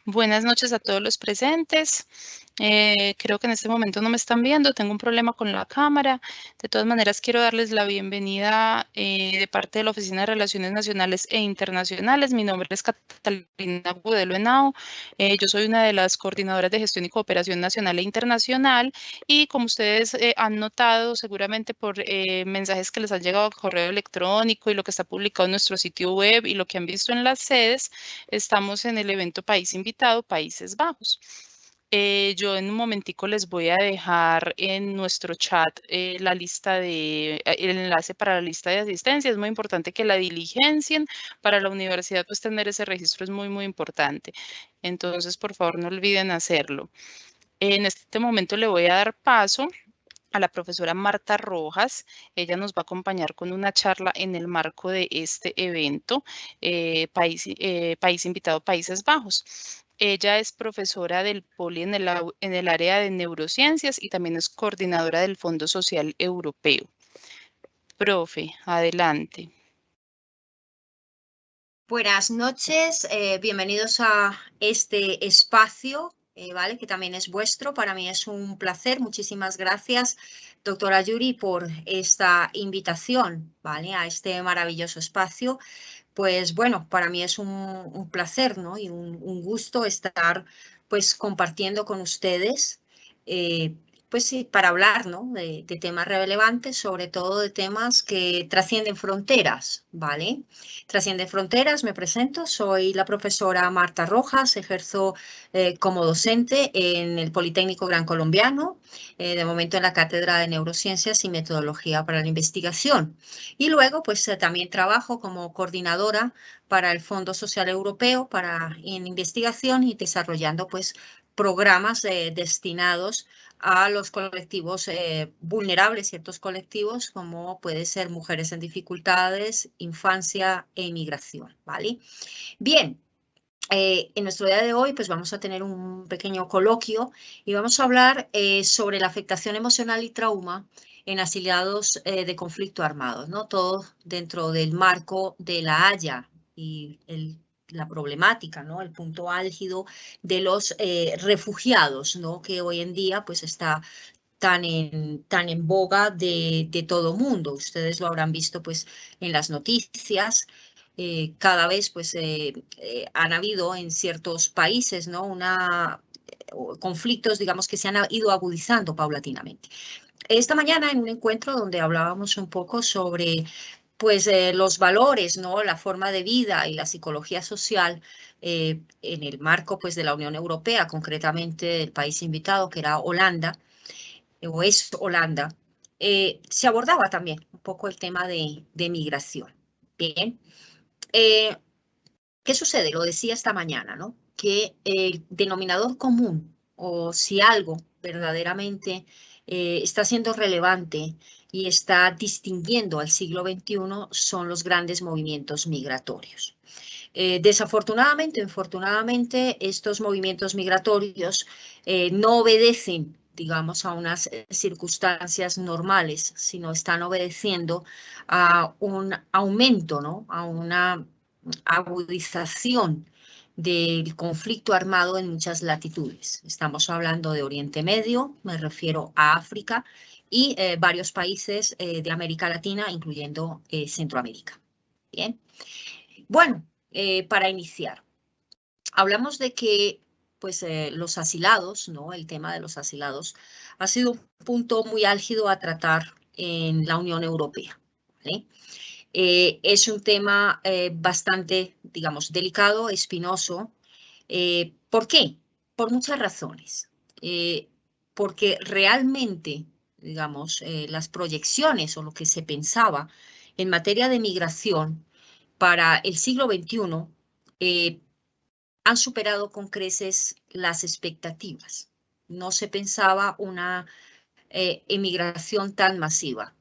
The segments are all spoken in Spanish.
Buenas noches a todos los presentes. Creo que en este momento no me están viendo, tengo un problema con la cámara. De todas maneras, quiero darles la bienvenida de parte de la Oficina de Relaciones Nacionales e Internacionales. Mi nombre es Catalina Gudelo Henao. Yo soy una de las coordinadoras de gestión y cooperación nacional e internacional y como ustedes han notado seguramente por mensajes que les han llegado a correo electrónico y lo que está publicado en nuestro sitio web y lo que han visto en las sedes, estamos en el evento País Invitado, Países Bajos. Yo en un momentico les voy a dejar en nuestro chat el enlace para la lista de asistencia. Es muy importante que la diligencien. Para la universidad, pues tener ese registro es muy, muy importante. Entonces, por favor, no olviden hacerlo. En este momento le voy a dar paso a la profesora Marta Rojas. Ella nos va a acompañar con una charla en el marco de este evento, País Invitado Países Bajos. Ella es profesora del POLI en el área de neurociencias y también es coordinadora del Fondo Social Europeo. Profe, adelante. Buenas noches, bienvenidos a este espacio, ¿vale? Que también es vuestro. Para mí es un placer. Muchísimas gracias, doctora Yuri, por esta invitación, ¿vale? A este maravilloso espacio. Pues bueno, para mí es un placer, ¿no? Y un gusto estar pues compartiendo con ustedes, pues sí, para hablar, ¿no? De temas relevantes, sobre todo de temas que trascienden fronteras, ¿vale? Trascienden fronteras, me presento, soy la profesora Marta Rojas, ejerzo como docente en el Politécnico Gran Colombiano, de momento en la Cátedra de Neurociencias y Metodología para la Investigación. Y luego, pues también trabajo como coordinadora para el Fondo Social Europeo en investigación y desarrollando pues programas destinados a los colectivos vulnerables, ciertos colectivos como puede ser mujeres en dificultades, infancia e inmigración, ¿vale? Bien. En nuestro día de hoy, pues vamos a tener un pequeño coloquio y vamos a hablar sobre la afectación emocional y trauma en asiliados de conflicto armado, ¿no? Todo dentro del marco de La Haya y la problemática, ¿no? El punto álgido de los refugiados, ¿no? Que hoy en día, pues está tan en boga de todo mundo. Ustedes lo habrán visto, pues, en las noticias. Cada vez pues han habido en ciertos países, ¿no? Conflictos, digamos, que se han ido agudizando paulatinamente. Esta mañana en un encuentro donde hablábamos un poco sobre pues los valores, ¿no? La forma de vida y la psicología social en el marco pues de la Unión Europea, concretamente el país invitado que era Holanda, o es Holanda, se abordaba también un poco el tema de migración. Bien. Eh, ¿Qué sucede? Lo decía esta mañana, ¿no? Que el denominador común, o si algo verdaderamente está siendo relevante y está distinguiendo al siglo XXI, son los grandes movimientos migratorios. Desafortunadamente, infortunadamente, estos movimientos migratorios no obedecen, digamos, a unas circunstancias normales, sino están obedeciendo a un aumento, ¿no? A una agudización del conflicto armado en muchas latitudes. Estamos hablando de Oriente Medio, me refiero a África y varios países de América Latina, incluyendo Centroamérica. Bien. Bueno, para iniciar, hablamos de que pues, los asilados, ¿no? El tema de los asilados ha sido un punto muy álgido a tratar en la Unión Europea, ¿vale? Es un tema bastante, digamos, delicado, espinoso. ¿Por qué? Por muchas razones. Porque realmente, digamos, las proyecciones o lo que se pensaba en materia de migración para el siglo XXI han superado con creces las expectativas. No se pensaba una emigración tan masiva.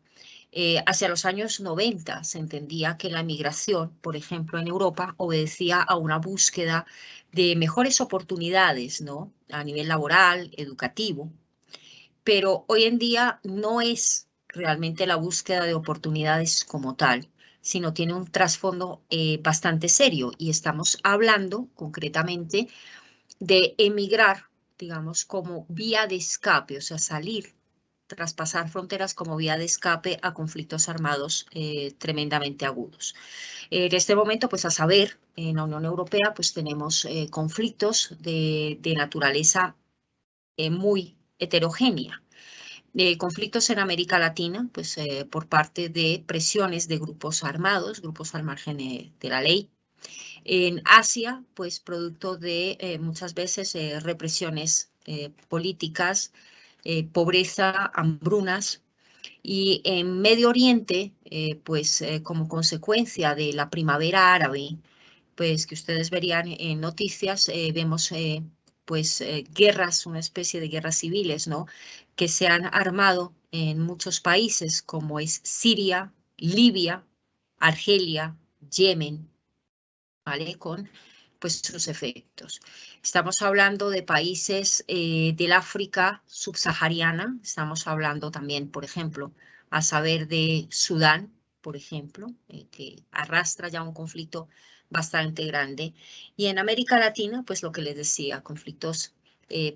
Hacia los años 90 se entendía que la migración, por ejemplo, en Europa, obedecía a una búsqueda de mejores oportunidades, ¿no? A nivel laboral, educativo. Pero hoy en día no es realmente la búsqueda de oportunidades como tal, sino tiene un trasfondo bastante serio y estamos hablando concretamente de emigrar, digamos, como vía de escape, o sea, salir, traspasar fronteras como vía de escape a conflictos armados tremendamente agudos. En este momento, pues a saber, en la Unión Europea, pues tenemos conflictos de naturaleza muy heterogénea. Conflictos en América Latina, pues por parte de presiones de grupos armados, grupos al margen de la ley. En Asia, pues producto de muchas veces represiones políticas, pobreza, hambrunas. Y en Medio Oriente, pues como consecuencia de la primavera árabe, pues que ustedes verían en noticias, vemos pues guerras, una especie de guerras civiles, ¿no? Que se han armado en muchos países como es Siria, Libia, Argelia, Yemen, ¿vale? Con pues sus efectos. Estamos hablando de países del África subsahariana, estamos hablando también, por ejemplo, a saber de Sudán, por ejemplo, que arrastra ya un conflicto bastante grande. Y en América Latina, pues lo que les decía, conflictos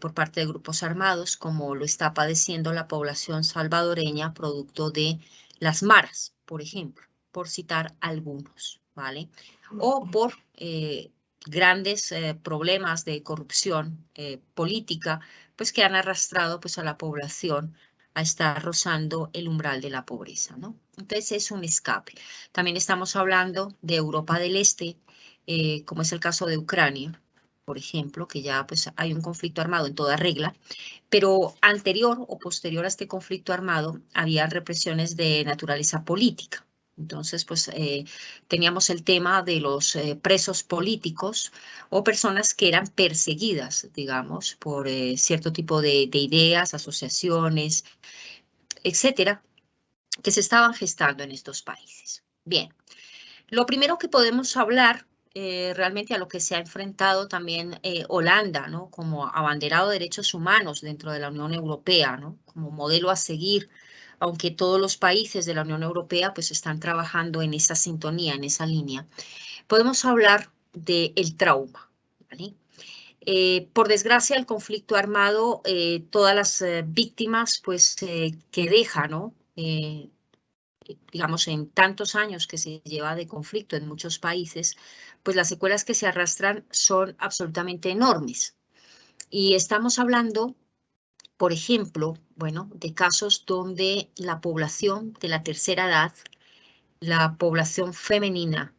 por parte de grupos armados, como lo está padeciendo la población salvadoreña, producto de las maras, por ejemplo, por citar algunos, ¿vale? O por grandes problemas de corrupción política, pues que han arrastrado pues a la población a estar rozando el umbral de la pobreza, ¿no? Entonces es un escape. También estamos hablando de Europa del Este, como es el caso de Ucrania, por ejemplo, que ya pues hay un conflicto armado en toda regla, pero anterior o posterior a este conflicto armado había represiones de naturaleza política. Entonces, pues teníamos el tema de los presos políticos o personas que eran perseguidas, digamos, por cierto tipo de ideas, asociaciones, etcétera, que se estaban gestando en estos países. Bien, lo primero que podemos hablar realmente a lo que se ha enfrentado también Holanda, ¿no? Como abanderado de derechos humanos dentro de la Unión Europea, ¿no? Como modelo a seguir, aunque todos los países de la Unión Europea pues están trabajando en esa sintonía, en esa línea. Podemos hablar del trauma, ¿vale? Por desgracia, el conflicto armado, todas las víctimas pues que deja, ¿no? Digamos, en tantos años que se lleva de conflicto en muchos países, pues las secuelas que se arrastran son absolutamente enormes. Y estamos hablando, por ejemplo, bueno, de casos donde la población de la tercera edad, la población femenina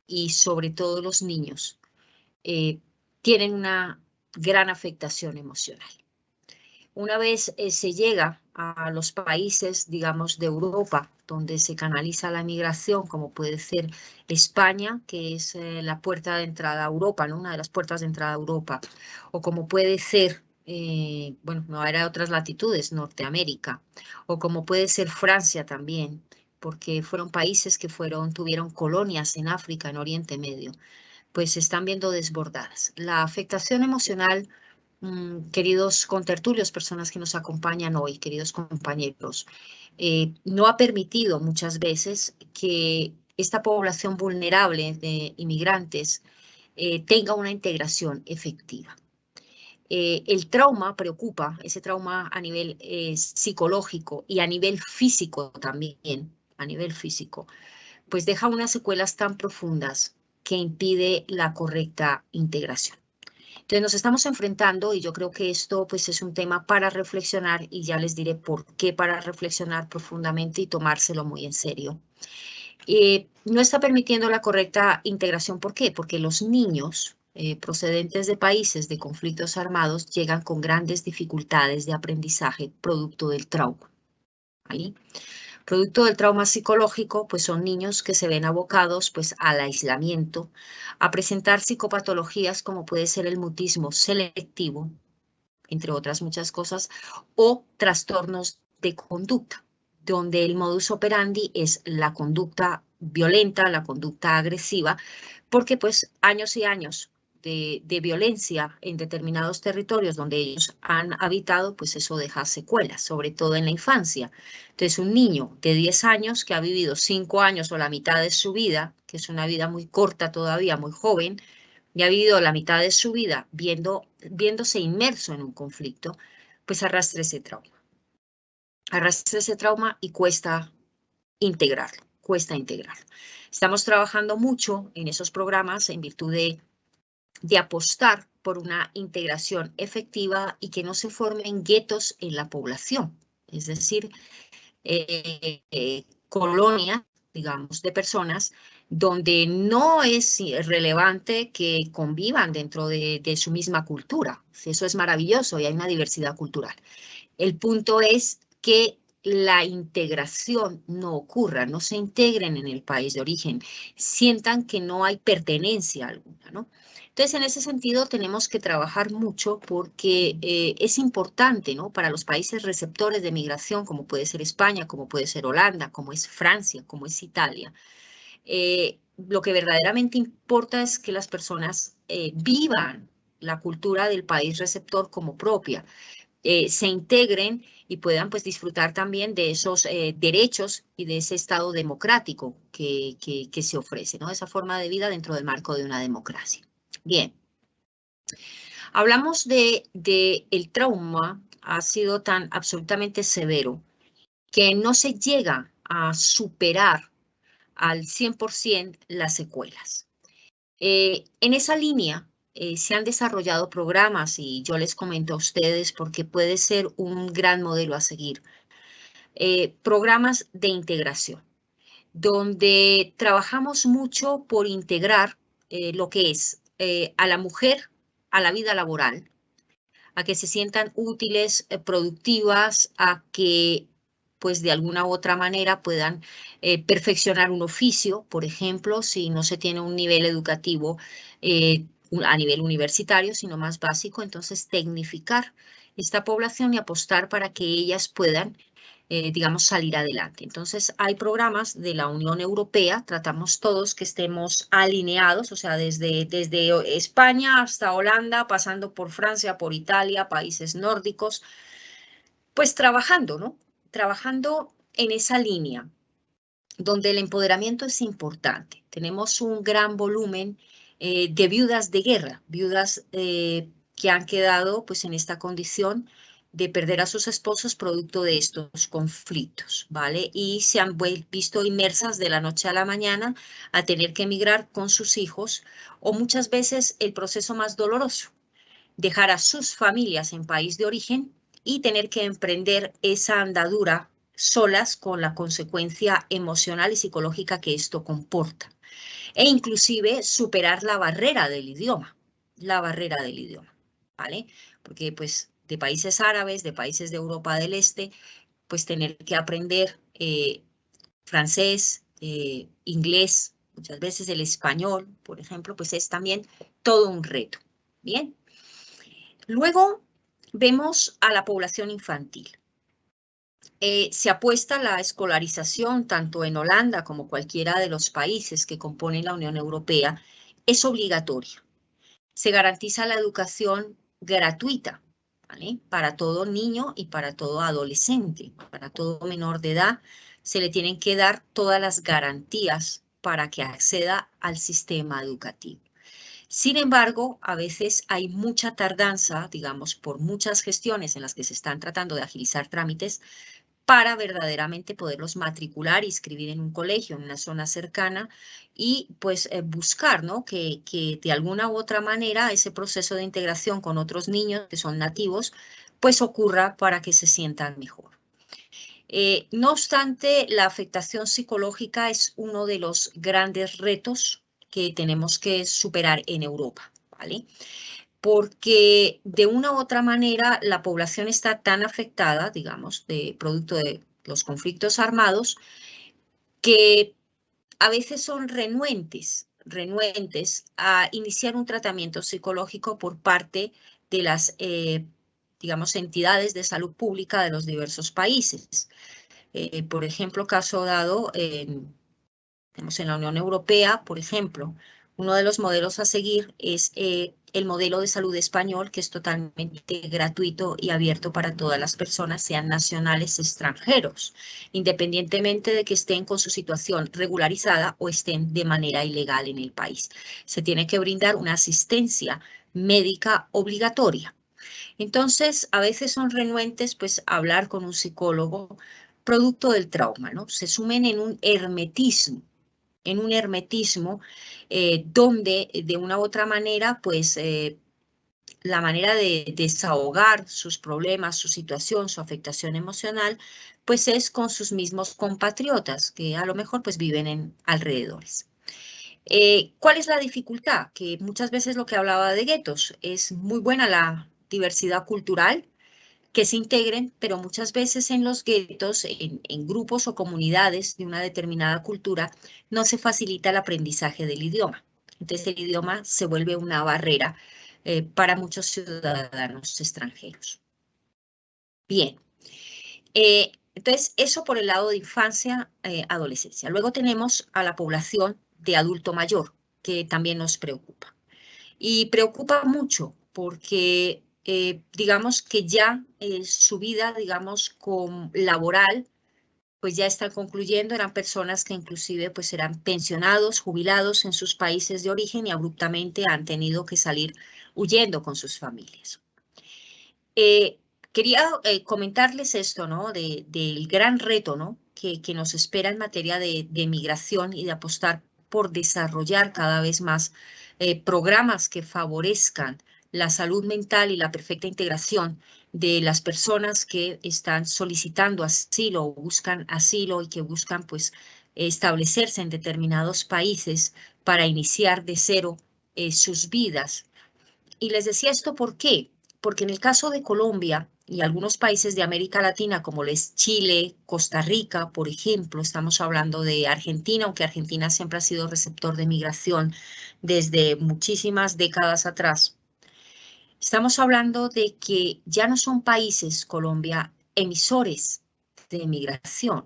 y sobre todo los niños, tienen una gran afectación emocional. Una vez se llega a los países, digamos, de Europa, donde se canaliza la migración, como puede ser España, que es la puerta de entrada a Europa, ¿no? Una de las puertas de entrada a Europa, o como puede ser, bueno, no era otras latitudes, Norteamérica, o como puede ser Francia también, porque fueron países que tuvieron colonias en África, en Oriente Medio, pues se están viendo desbordadas. La afectación emocional, queridos contertulios, personas que nos acompañan hoy, queridos compañeros, no ha permitido muchas veces que esta población vulnerable de inmigrantes tenga una integración efectiva. El trauma preocupa, ese trauma a nivel psicológico y a nivel físico también, a nivel físico, pues deja unas secuelas tan profundas que impide la correcta integración. Entonces nos estamos enfrentando y yo creo que esto pues es un tema para reflexionar y ya les diré por qué para reflexionar profundamente y tomárselo muy en serio. No está permitiendo la correcta integración. ¿Por qué? Porque los niños procedentes de países de conflictos armados llegan con grandes dificultades de aprendizaje producto del trauma. ¿Vale? Producto del trauma psicológico, pues son niños que se ven abocados pues al aislamiento, a presentar psicopatologías como puede ser el mutismo selectivo, entre otras muchas cosas, o trastornos de conducta, donde el modus operandi es la conducta violenta, la conducta agresiva, porque pues años y años de violencia en determinados territorios donde ellos han habitado, pues eso deja secuelas, sobre todo en la infancia. Entonces, un niño de 10 años que ha vivido 5 años o la mitad de su vida, que es una vida muy corta todavía, muy joven, y ha vivido la mitad de su vida viéndose inmerso en un conflicto, pues arrastra ese trauma. Arrastra ese trauma y cuesta integrarlo, cuesta integrarlo. Estamos trabajando mucho en esos programas en virtud de apostar por una integración efectiva y que no se formen guetos en la población, es decir, colonias, digamos, de personas donde no es relevante que convivan dentro de su misma cultura. Eso es maravilloso y hay una diversidad cultural. El punto es que la integración no ocurra, no se integren en el país de origen, sientan que no hay pertenencia alguna, ¿no? Entonces, en ese sentido, tenemos que trabajar mucho porque es importante, ¿no? Para los países receptores de migración, como puede ser España, como puede ser Holanda, como es Francia, como es Italia, lo que verdaderamente importa es que las personas vivan la cultura del país receptor como propia, se integren y puedan pues disfrutar también de esos derechos y de ese estado democrático que se ofrece, ¿no? Esa forma de vida dentro del marco de una democracia. Bien, hablamos de el trauma ha sido tan absolutamente severo que no se llega a superar al 100% las secuelas. En esa línea se han desarrollado programas y yo les comento a ustedes porque puede ser un gran modelo a seguir. Programas de integración, donde trabajamos mucho por integrar lo que es a la mujer a la vida laboral, a que se sientan útiles, productivas, a que pues de alguna u otra manera puedan perfeccionar un oficio, por ejemplo, si no se tiene un nivel educativo a nivel universitario, sino más básico, entonces tecnificar esta población y apostar para que ellas puedan digamos, salir adelante. Entonces, hay programas de la Unión Europea, tratamos todos que estemos alineados, o sea, desde España hasta Holanda, pasando por Francia, por Italia, países nórdicos, pues trabajando, ¿no? Trabajando en esa línea, donde el empoderamiento es importante. Tenemos un gran volumen de viudas de guerra, viudas que han quedado pues en esta condición de perder a sus esposos producto de estos conflictos, ¿vale? Y se han visto inmersas de la noche a la mañana a tener que emigrar con sus hijos o muchas veces el proceso más doloroso, dejar a sus familias en país de origen y tener que emprender esa andadura solas con la consecuencia emocional y psicológica que esto comporta. E inclusive superar la barrera del idioma, ¿vale? Porque pues de países árabes, de países de Europa del Este, pues tener que aprender francés, inglés, muchas veces el español, por ejemplo, pues es también todo un reto. Bien. Luego vemos a la población infantil. Se apuesta a la escolarización, tanto en Holanda como cualquiera de los países que componen la Unión Europea, es obligatoria. Se garantiza la educación gratuita, ¿vale? Para todo niño y para todo adolescente, para todo menor de edad, se le tienen que dar todas las garantías para que acceda al sistema educativo. Sin embargo, a veces hay mucha tardanza, digamos, por muchas gestiones en las que se están tratando de agilizar trámites para verdaderamente poderlos matricular y inscribir en un colegio, en una zona cercana y pues buscar, ¿no? que de alguna u otra manera ese proceso de integración con otros niños que son nativos, pues ocurra para que se sientan mejor. No obstante, la afectación psicológica es uno de los grandes retos que tenemos que superar en Europa, ¿vale? Porque de una u otra manera la población está tan afectada, digamos, de producto de los conflictos armados, que a veces son renuentes a iniciar un tratamiento psicológico por parte de las, digamos, entidades de salud pública de los diversos países. Por ejemplo, caso dado en la Unión Europea, por ejemplo, Uno de los modelos a seguir es el modelo de salud español, que es totalmente gratuito y abierto para todas las personas, sean nacionales o extranjeros, independientemente de que estén con su situación regularizada o estén de manera ilegal en el país. Se tiene que brindar una asistencia médica obligatoria. Entonces, a veces son renuentes, pues, a hablar con un psicólogo producto del trauma, ¿no? Se sumen en un hermetismo donde de una u otra manera, pues la manera de desahogar sus problemas, su situación, su afectación emocional, pues es con sus mismos compatriotas que a lo mejor pues viven en alrededores. ¿Cuál es la dificultad? Que muchas veces lo que hablaba de guetos, es muy buena la diversidad cultural, que se integren, pero muchas veces en los guetos, en grupos o comunidades de una determinada cultura, no se facilita el aprendizaje del idioma. Entonces el idioma se vuelve una barrera para muchos ciudadanos extranjeros. Bien, entonces eso por el lado de infancia, adolescencia. Luego tenemos a la población de adulto mayor, que también nos preocupa. Y preocupa mucho porque digamos que ya su vida, digamos, laboral, pues ya está concluyendo. Eran personas que inclusive pues eran pensionados, jubilados en sus países de origen y abruptamente han tenido que salir huyendo con sus familias. Quería comentarles esto, ¿no? Del gran reto, ¿no? Que nos espera en materia de migración y de apostar por desarrollar cada vez más programas que favorezcan la salud mental y la perfecta integración de las personas que están solicitando asilo o buscan asilo y que buscan pues establecerse en determinados países para iniciar de cero sus vidas. Y les decía esto, ¿por qué? Porque en el caso de Colombia y algunos países de América Latina, como es Chile, Costa Rica, por ejemplo, estamos hablando de Argentina, aunque Argentina siempre ha sido receptor de migración desde muchísimas décadas atrás. Estamos hablando de que ya no son países, Colombia, emisores de migración,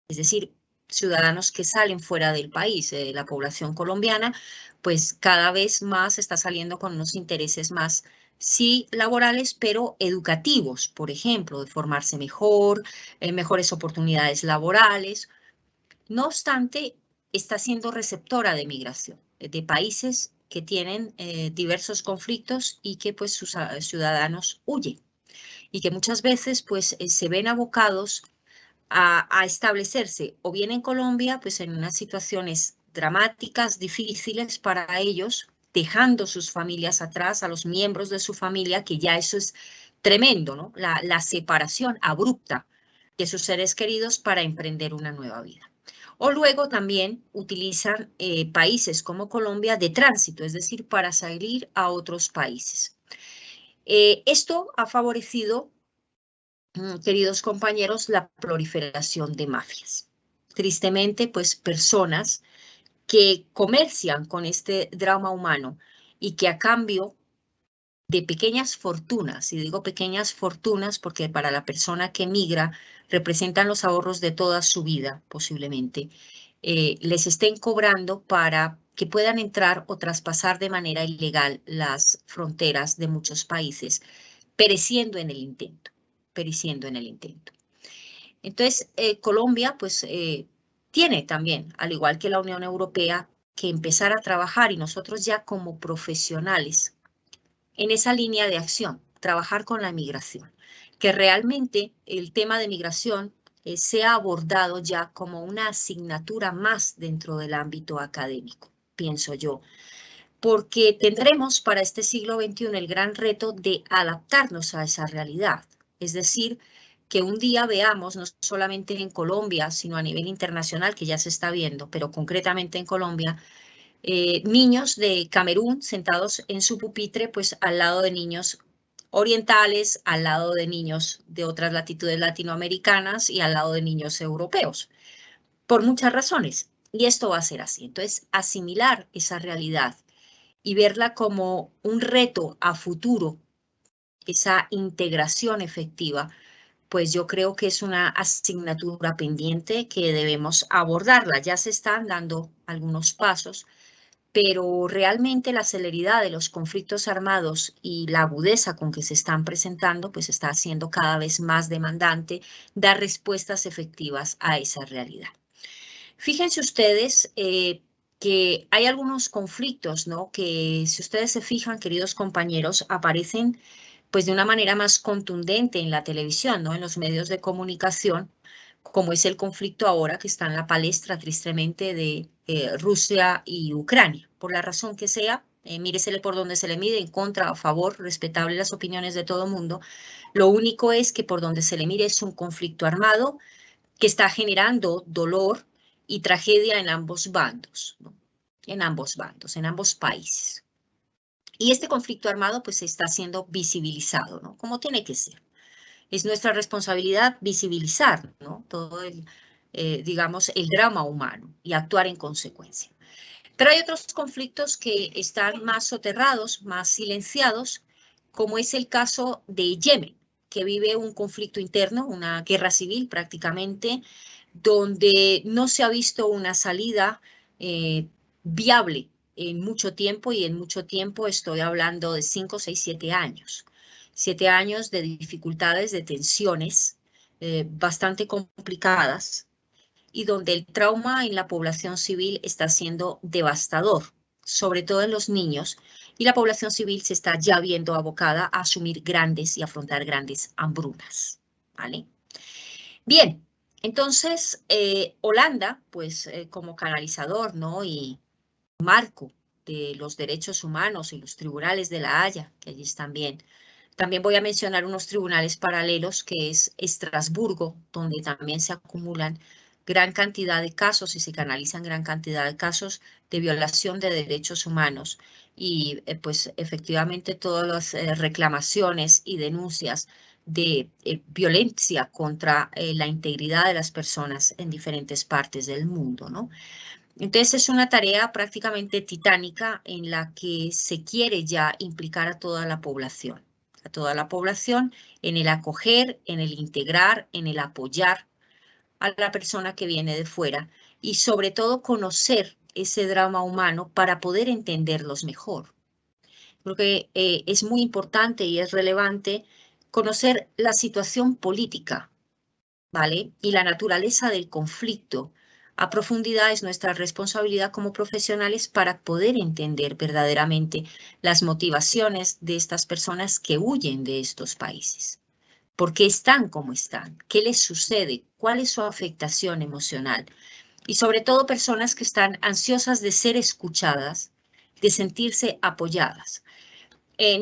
es decir, ciudadanos que salen fuera del país. La población colombiana, pues cada vez más está saliendo con unos intereses más, sí, laborales, pero educativos, por ejemplo, de formarse mejor, mejores oportunidades laborales. No obstante, está siendo receptora de migración de países que tienen diversos conflictos y que pues sus ciudadanos huyen y que muchas veces pues se ven abocados a establecerse o bien en Colombia, pues en unas situaciones dramáticas, difíciles para ellos, dejando sus familias atrás, a los miembros de su familia, que ya eso es tremendo, ¿no? La separación abrupta de sus seres queridos para emprender una nueva vida. O luego también utilizan países como Colombia de tránsito, es decir, para salir a otros países. Esto ha favorecido, queridos compañeros, la proliferación de mafias. Tristemente, pues personas que comercian con este drama humano y que a cambio de pequeñas fortunas, y digo pequeñas fortunas porque para la persona que migra representan los ahorros de toda su vida, posiblemente, les estén cobrando para que puedan entrar o traspasar de manera ilegal las fronteras de muchos países, pereciendo en el intento, pereciendo en el intento. Entonces, Colombia, pues, tiene también, al igual que la Unión Europea, que empezar a trabajar y nosotros ya como profesionales en esa línea de acción, trabajar con la migración, que realmente el tema de migración sea abordado ya como una asignatura más dentro del ámbito académico, pienso yo, porque tendremos para este siglo XXI el gran reto de adaptarnos a esa realidad, es decir, que un día veamos, no solamente en Colombia, sino a nivel internacional, que ya se está viendo, pero concretamente en Colombia, niños de Camerún sentados en su pupitre, pues al lado de niños orientales, al lado de niños de otras latitudes latinoamericanas y al lado de niños europeos, por muchas razones. Y esto va a ser así. Entonces, asimilar esa realidad y verla como un reto a futuro, esa integración efectiva, pues yo creo que es una asignatura pendiente que debemos abordarla. Ya se están dando algunos pasos, pero realmente la celeridad de los conflictos armados y la agudeza con que se están presentando, pues está haciendo cada vez más demandante dar respuestas efectivas a esa realidad. Fíjense ustedes que hay algunos conflictos, ¿no? Que si ustedes se fijan, queridos compañeros, aparecen pues de una manera más contundente en la televisión, ¿no? En los medios de comunicación, como es el conflicto ahora que está en la palestra tristemente de Rusia y Ucrania. Por la razón que sea, míresele por donde se le mire, en contra, a favor, respetable las opiniones de todo mundo. Lo único es que por donde se le mire es un conflicto armado que está generando dolor y tragedia en ambos bandos, ¿no? En ambos bandos, en ambos países. Y este conflicto armado pues está siendo visibilizado, ¿no? Como tiene que ser. Es nuestra responsabilidad visibilizar, ¿no? Todo el, digamos, el drama humano y actuar en consecuencia. Pero hay otros conflictos que están más soterrados, más silenciados, como es el caso de Yemen, que vive un conflicto interno, una guerra civil prácticamente, donde no se ha visto una salida viable en mucho tiempo, y en mucho tiempo estoy hablando de 5, 6, 7 años. 7 años de dificultades, de tensiones bastante complicadas, y donde el trauma en la población civil está siendo devastador, sobre todo en los niños, y la población civil se está ya viendo abocada a asumir grandes y afrontar grandes hambrunas, ¿vale? Bien, entonces Holanda, pues como canalizador, ¿no? Y marco de los derechos humanos y los tribunales de La Haya, que allí están bien. También voy a mencionar unos tribunales paralelos, que es Estrasburgo, donde también se acumulan gran cantidad de casos y se canalizan gran cantidad de casos de violación de derechos humanos, y pues efectivamente todas las reclamaciones y denuncias de violencia contra la integridad de las personas en diferentes partes del mundo, ¿no? Entonces es una tarea prácticamente titánica en la que se quiere ya implicar a toda la población en el acoger, en el integrar, en el apoyar a la persona que viene de fuera, y sobre todo conocer ese drama humano para poder entenderlos mejor. Creo que es muy importante y es relevante conocer la situación política, ¿vale? Y la naturaleza del conflicto. A profundidad es nuestra responsabilidad como profesionales para poder entender verdaderamente las motivaciones de estas personas que huyen de estos países. ¿Por qué están como están? ¿Qué les sucede? ¿Cuál es su afectación emocional? Y sobre todo personas que están ansiosas de ser escuchadas, de sentirse apoyadas.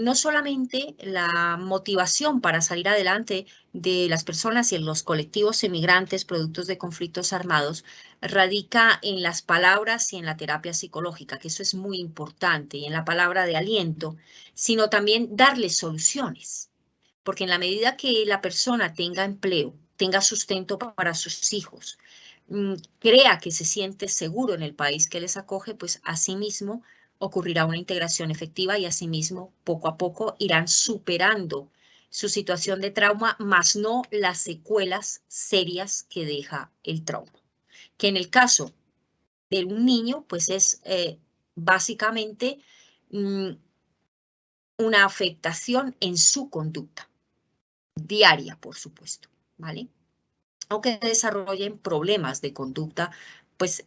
No solamente la motivación para salir adelante de las personas y en los colectivos emigrantes productos de conflictos armados radica en las palabras y en la terapia psicológica, que eso es muy importante, y en la palabra de aliento, sino también darles soluciones. Porque en la medida que la persona tenga empleo, tenga sustento para sus hijos, crea que se siente seguro en el país que les acoge, pues asimismo ocurrirá una integración efectiva, y asimismo poco a poco irán superando su situación de trauma, más no las secuelas serias que deja el trauma. Que en el caso de un niño, pues es básicamente una afectación en su conducta diaria, por supuesto, ¿vale? Aunque desarrollen problemas de conducta, pues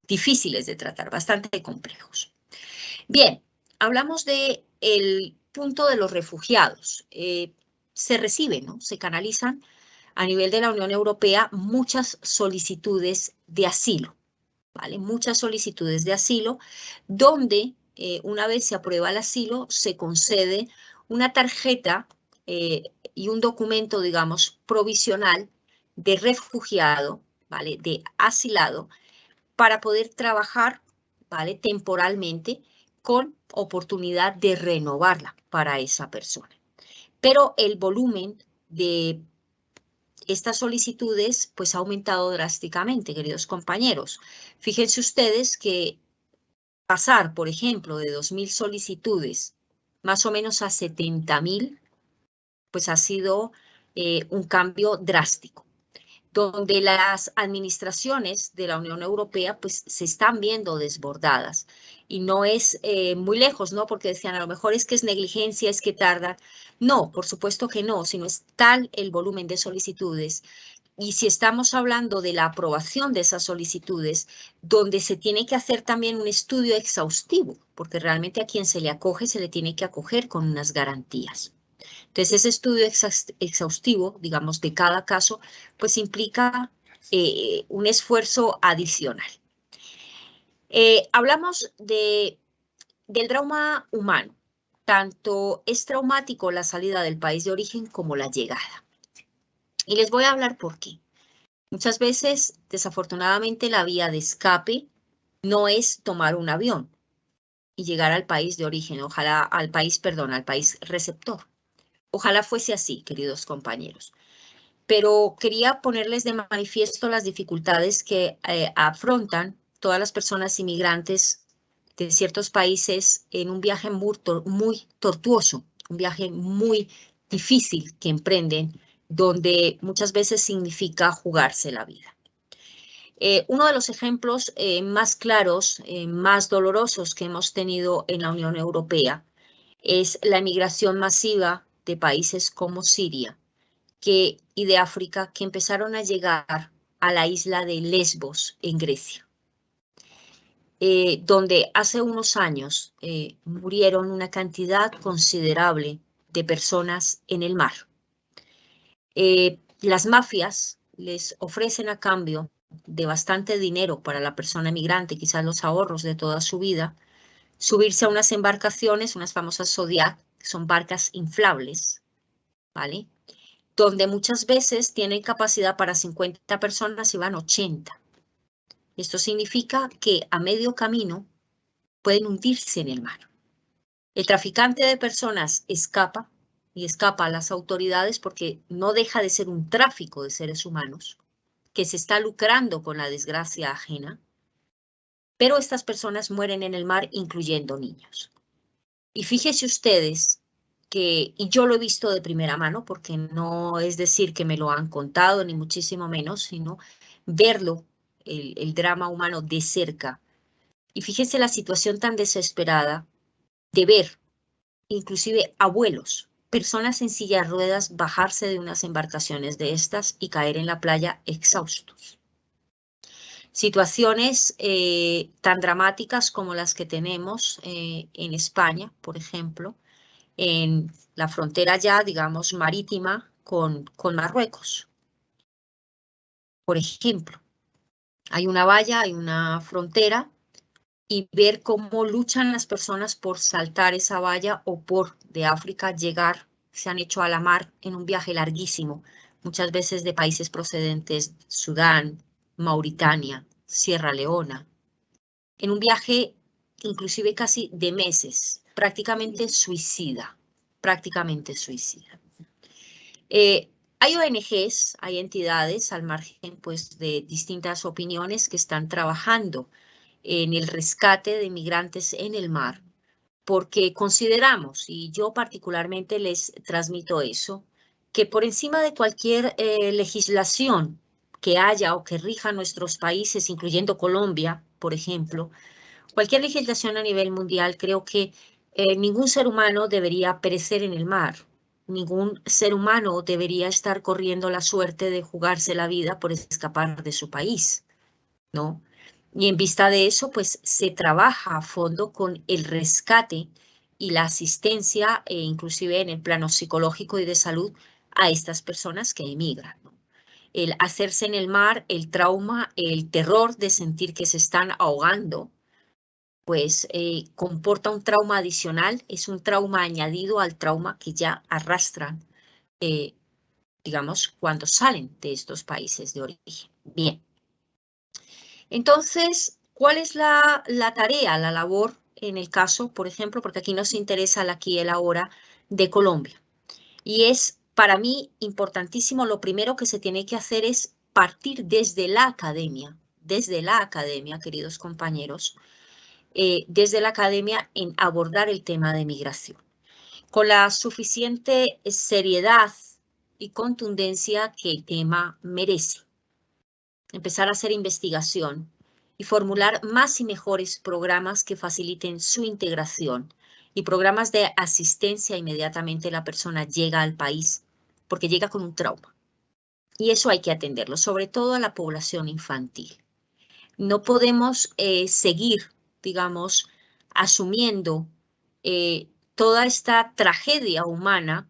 difíciles de tratar, bastante complejos. Bien, hablamos del punto de los refugiados. Se reciben, ¿no? Se canalizan a nivel de la Unión Europea muchas solicitudes de asilo, ¿vale? Muchas solicitudes de asilo, donde una vez se aprueba el asilo, se concede una tarjeta y un documento, digamos, provisional de refugiado, ¿vale? De asilado, para poder trabajar, ¿vale? Temporalmente, con oportunidad de renovarla para esa persona. Pero el volumen de estas solicitudes pues ha aumentado drásticamente, queridos compañeros. Fíjense ustedes que pasar, por ejemplo, de 2.000 solicitudes más o menos a 70.000, pues ha sido un cambio drástico, donde las administraciones de la Unión Europea pues se están viendo desbordadas. Y no es muy lejos, ¿no? Porque decían, a lo mejor es que es negligencia, es que tardan. No, por supuesto que no, sino es tal el volumen de solicitudes. Y si estamos hablando de la aprobación de esas solicitudes, donde se tiene que hacer también un estudio exhaustivo, porque realmente a quien se le acoge se le tiene que acoger con unas garantías. Entonces, ese estudio exhaustivo, digamos, de cada caso, pues implica un esfuerzo adicional. Hablamos del trauma humano. Tanto es traumático la salida del país de origen como la llegada. Y les voy a hablar por qué. Muchas veces, desafortunadamente, la vía de escape no es tomar un avión y llegar al país de origen, al país receptor. Ojalá fuese así, queridos compañeros. Pero quería ponerles de manifiesto las dificultades que afrontan todas las personas inmigrantes de ciertos países en un viaje muy tortuoso, un viaje muy difícil que emprenden, donde muchas veces significa jugarse la vida. Uno de los ejemplos más claros, más dolorosos que hemos tenido en la Unión Europea es la migración masiva de países como Siria y de África, que empezaron a llegar a la isla de Lesbos en Grecia, donde hace unos años murieron una cantidad considerable de personas en el mar. Las mafias les ofrecen a cambio de bastante dinero para la persona migrante, quizás los ahorros de toda su vida, subirse a unas embarcaciones, unas famosas Zodiac, que son barcas inflables, ¿vale? Donde muchas veces tienen capacidad para 50 personas y van 80. Esto significa que a medio camino pueden hundirse en el mar. El traficante de personas escapa y escapa a las autoridades porque no deja de ser un tráfico de seres humanos que se está lucrando con la desgracia ajena, pero estas personas mueren en el mar, incluyendo niños. Y fíjense ustedes que, y yo lo he visto de primera mano, porque no es decir que me lo han contado, ni muchísimo menos, sino verlo, el drama humano de cerca. Y fíjense la situación tan desesperada de ver inclusive abuelos, personas en silla de ruedas, bajarse de unas embarcaciones de estas y caer en la playa exhaustos. Situaciones tan dramáticas como las que tenemos en España, por ejemplo, en la frontera ya, digamos, marítima con Marruecos. Por ejemplo, hay una valla, hay una frontera, y ver cómo luchan las personas por saltar esa valla o por de África llegar, se han hecho a la mar en un viaje larguísimo, muchas veces de países procedentes, Sudán, Mauritania, Sierra Leona, en un viaje inclusive casi de meses, prácticamente suicida, prácticamente suicida. Hay ONGs, hay entidades al margen pues, de distintas opiniones que están trabajando en el rescate de migrantes en el mar, porque consideramos, y yo particularmente les transmito eso, que por encima de cualquier legislación que haya o que rija nuestros países, incluyendo Colombia, por ejemplo, cualquier legislación a nivel mundial, creo que ningún ser humano debería perecer en el mar. Ningún ser humano debería estar corriendo la suerte de jugarse la vida por escapar de su país, ¿no? Y en vista de eso, pues se trabaja a fondo con el rescate y la asistencia, inclusive en el plano psicológico y de salud, a estas personas que emigran, ¿no? El hacerse en el mar, el trauma, el terror de sentir que se están ahogando, pues comporta un trauma adicional, es un trauma añadido al trauma que ya arrastran, digamos, cuando salen de estos países de origen. Bien. Entonces, ¿cuál es la tarea, la labor en el caso, por ejemplo, porque aquí nos interesa el aquí y el ahora de Colombia? Y es para mí importantísimo, lo primero que se tiene que hacer es partir desde la academia, queridos compañeros, desde la academia en abordar el tema de migración, con la suficiente seriedad y contundencia que el tema merece. empezar a hacer investigación y formular más y mejores programas que faciliten su integración y programas de asistencia inmediatamente la persona llega al país, porque llega con un trauma. Y eso hay que atenderlo, sobre todo a la población infantil. No podemos seguir, digamos, asumiendo toda esta tragedia humana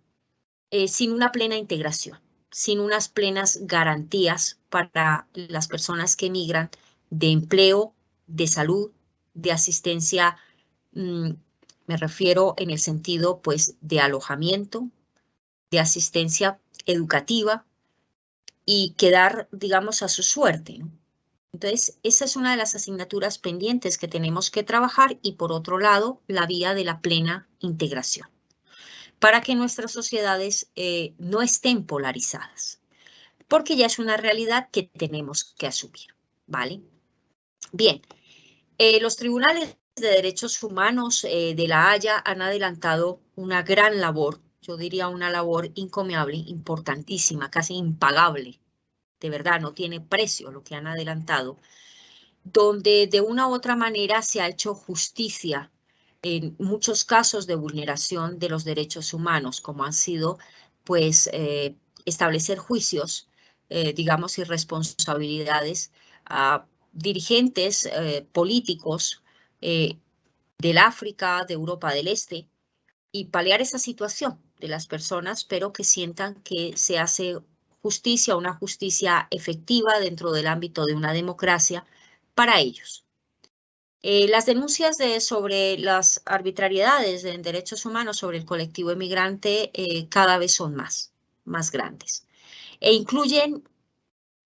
sin una plena integración, sin unas plenas garantías para las personas que emigran de empleo, de salud, de asistencia, me refiero en el sentido pues de alojamiento, de asistencia educativa y quedar, digamos, a su suerte, ¿no? Entonces, esa es una de las asignaturas pendientes que tenemos que trabajar y por otro lado, la vía de la plena integración para que nuestras sociedades no estén polarizadas, porque ya es una realidad que tenemos que asumir, ¿vale? Bien, los tribunales de derechos humanos de La Haya han adelantado una gran labor, yo diría una labor encomiable, importantísima, casi impagable, de verdad, no tiene precio lo que han adelantado, donde de una u otra manera se ha hecho justicia en muchos casos de vulneración de los derechos humanos, como han sido, pues, establecer juicios, digamos, y responsabilidades a dirigentes políticos del África, de Europa del Este, y paliar esa situación de las personas, pero que sientan que se hace justicia, una justicia efectiva dentro del ámbito de una democracia para ellos. Las denuncias sobre las arbitrariedades en derechos humanos sobre el colectivo emigrante cada vez son más grandes. E incluyen,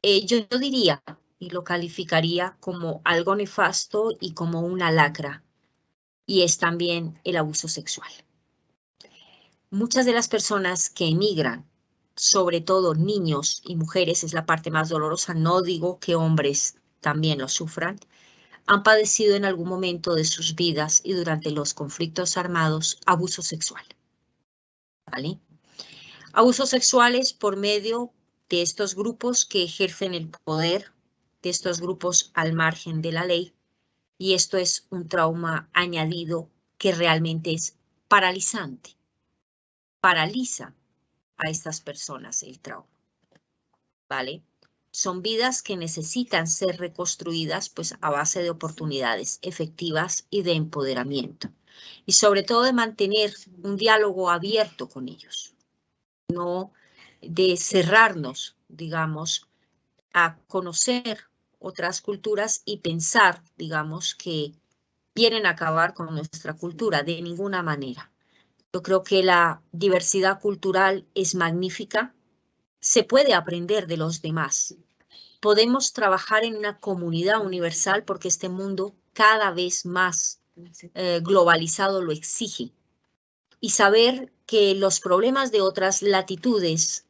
yo diría, y lo calificaría como algo nefasto y como una lacra, y es también el abuso sexual. Muchas de las personas que emigran, sobre todo niños y mujeres, es la parte más dolorosa, no digo que hombres también lo sufran, han padecido en algún momento de sus vidas y durante los conflictos armados abuso sexual, ¿vale? Abusos sexuales por medio de estos grupos que ejercen el poder, de estos grupos al margen de la ley, y esto es un trauma añadido que realmente es paralizante. Paraliza a estas personas el trauma, ¿vale? Son vidas que necesitan ser reconstruidas pues a base de oportunidades efectivas y de empoderamiento. Y sobre todo de mantener un diálogo abierto con ellos, no de cerrarnos, digamos, a conocer otras culturas y pensar, digamos, que vienen a acabar con nuestra cultura, de ninguna manera. Yo creo que la diversidad cultural es magnífica, se puede aprender de los demás. Podemos trabajar en una comunidad universal porque este mundo cada vez más globalizado lo exige. Y saber que los problemas de otras latitudes,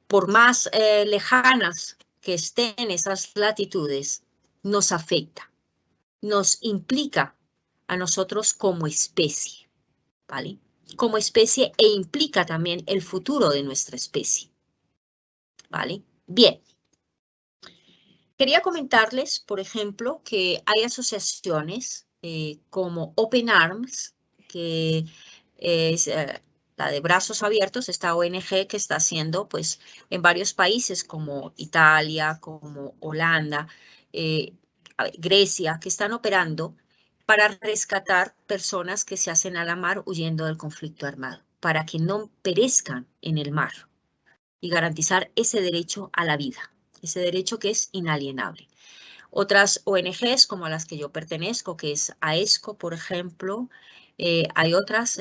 por más lejanas que estén esas latitudes, nos afecta, nos implica a nosotros como especie, ¿vale? Como especie e implica también el futuro de nuestra especie, ¿vale? Bien. Quería comentarles, por ejemplo, que hay asociaciones como Open Arms, que es la de brazos abiertos, esta ONG que está haciendo pues en varios países como Italia, como Holanda, Grecia, que están operando para rescatar personas que se hacen a la mar huyendo del conflicto armado, para que no perezcan en el mar y garantizar ese derecho a la vida, ese derecho que es inalienable. Otras ONGs como a las que yo pertenezco, que es AESCO, por ejemplo, hay otras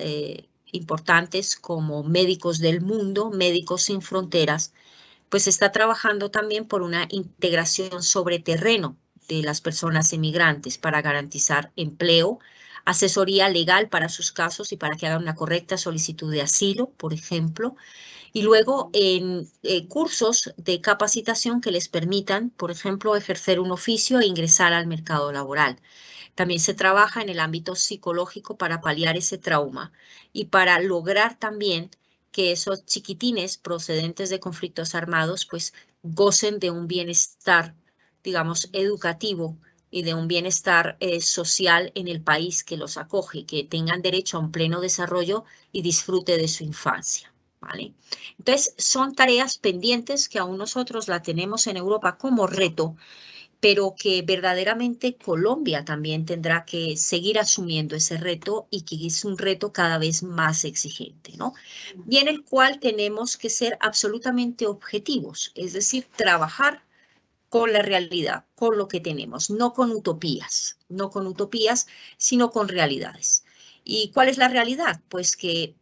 importantes como Médicos del Mundo, Médicos Sin Fronteras, pues está trabajando también por una integración sobre terreno de las personas emigrantes para garantizar empleo, asesoría legal para sus casos y para que hagan una correcta solicitud de asilo, por ejemplo, y luego en cursos de capacitación que les permitan, por ejemplo, ejercer un oficio e ingresar al mercado laboral. También se trabaja en el ámbito psicológico para paliar ese trauma y para lograr también que esos chiquitines procedentes de conflictos armados pues gocen de un bienestar digamos, educativo y de un bienestar social en el país que los acoge, que tengan derecho a un pleno desarrollo y disfrute de su infancia, ¿vale? Entonces, son tareas pendientes que aún nosotros la tenemos en Europa como reto, pero que verdaderamente Colombia también tendrá que seguir asumiendo ese reto y que es un reto cada vez más exigente, ¿no? Y en el cual tenemos que ser absolutamente objetivos, es decir, trabajar con la realidad, con lo que tenemos, no con utopías, sino con realidades. ¿Y cuál es la realidad? Pues que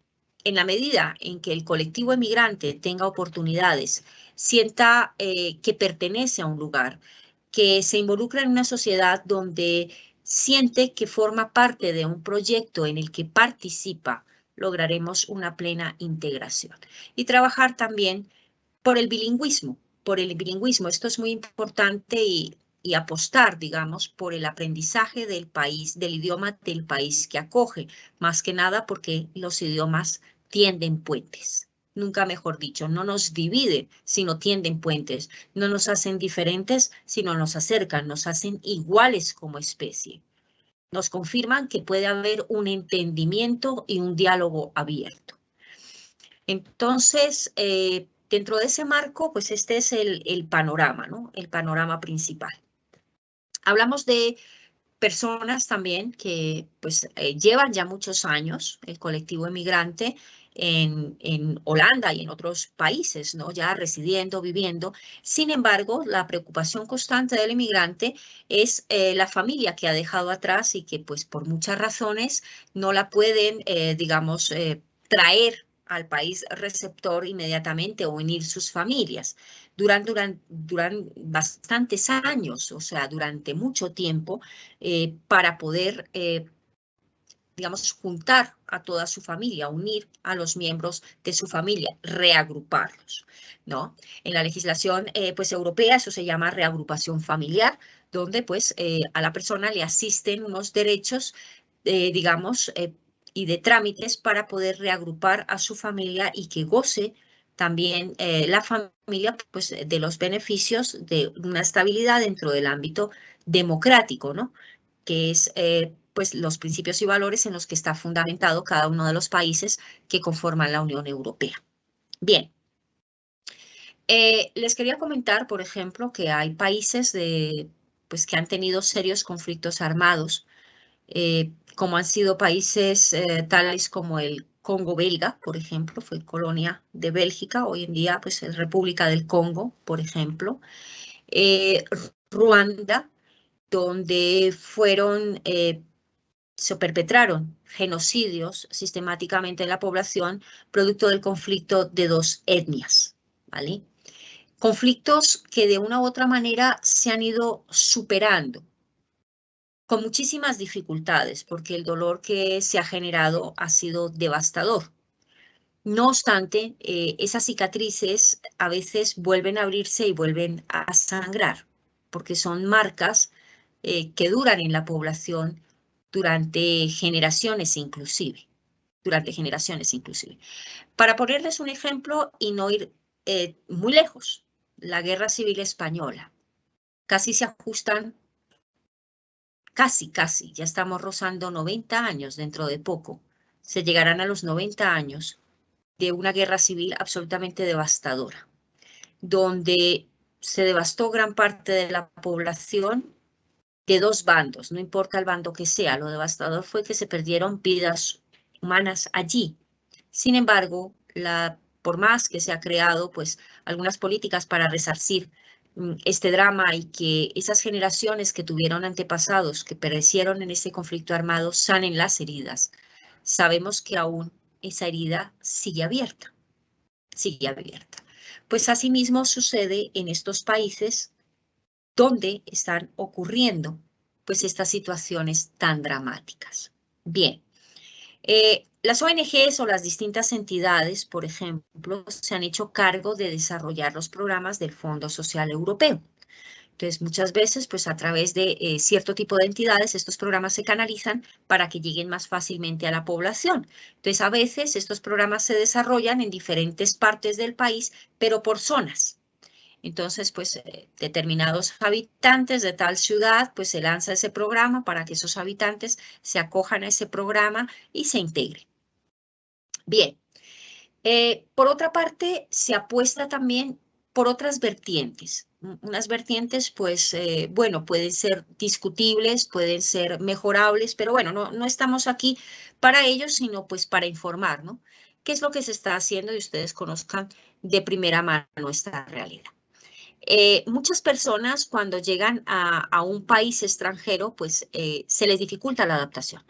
en la medida en que el colectivo emigrante tenga oportunidades, sienta que pertenece a un lugar, que se involucra en una sociedad donde siente que forma parte de un proyecto en el que participa, lograremos una plena integración. Y trabajar también por el bilingüismo, Esto es muy importante y apostar, digamos, por el aprendizaje del país, del idioma del país que acoge, más que nada porque los idiomas tienden puentes. Nunca mejor dicho, no nos dividen, sino tienden puentes. No nos hacen diferentes, sino nos acercan, nos hacen iguales como especie. Nos confirman que puede haber un entendimiento y un diálogo abierto. Entonces, dentro de ese marco, pues este es el panorama, ¿no? El panorama principal. Hablamos de personas también que pues llevan ya muchos años, el colectivo emigrante, en Holanda y en otros países, ¿no? Ya residiendo, viviendo. Sin embargo, la preocupación constante del emigrante es la familia que ha dejado atrás y que pues por muchas razones no la pueden, digamos, traer al país receptor inmediatamente o unir sus familias. Duran bastantes años, o sea, durante mucho tiempo, para poder, digamos, juntar a toda su familia, unir a los miembros de su familia, reagruparlos, ¿no? En la legislación, pues, europea eso se llama reagrupación familiar, donde, pues, a la persona le asisten unos derechos, digamos, y de trámites para poder reagrupar a su familia y que goce también la familia, pues, de los beneficios de una estabilidad dentro del ámbito democrático, ¿no? Que es pues los principios y valores en los que está fundamentado cada uno de los países que conforman la Unión Europea. Bien, les quería comentar, por ejemplo, que hay países pues, que han tenido serios conflictos armados, como han sido países tales como el Congo belga, por ejemplo, fue colonia de Bélgica, hoy en día pues es República del Congo, por ejemplo, Ruanda, donde se perpetraron genocidios sistemáticamente en la población producto del conflicto de dos etnias, ¿vale? Conflictos que de una u otra manera se han ido superando con muchísimas dificultades porque el dolor que se ha generado ha sido devastador. No obstante, esas cicatrices a veces vuelven a abrirse y vuelven a sangrar porque son marcas que duran en la población durante generaciones inclusive, Para ponerles un ejemplo y no ir muy lejos, la Guerra Civil Española. Casi se ajustan, casi, ya estamos rozando 90 años dentro de poco. Se llegarán a los 90 años de una guerra civil absolutamente devastadora, donde se devastó gran parte de la población de dos bandos, no importa el bando que sea, lo devastador fue que se perdieron vidas humanas allí. Sin embargo, por más que se ha creado pues algunas políticas para resarcir este drama y que esas generaciones que tuvieron antepasados que perecieron en ese conflicto armado sanen las heridas, sabemos que aún esa herida sigue abierta, Pues asimismo sucede en estos países donde están ocurriendo pues estas situaciones tan dramáticas. Bien, las ONGs o las distintas entidades, por ejemplo, se han hecho cargo de desarrollar los programas del Fondo Social Europeo. Entonces, muchas veces, pues a través de cierto tipo de entidades, estos programas se canalizan para que lleguen más fácilmente a la población. Entonces, a veces estos programas se desarrollan en diferentes partes del país, pero por zonas. Entonces, pues determinados habitantes de tal ciudad, pues se lanza ese programa para que esos habitantes se acojan a ese programa y se integren. Bien, por otra parte, se apuesta también por otras vertientes. Unas vertientes, pues, bueno, pueden ser discutibles, pueden ser mejorables, pero bueno, no estamos aquí para ello, sino pues para informar, ¿no? ¿Qué es lo que se está haciendo y ustedes conozcan de primera mano esta realidad? Muchas personas cuando llegan a un país extranjero, pues se les dificulta la adaptación,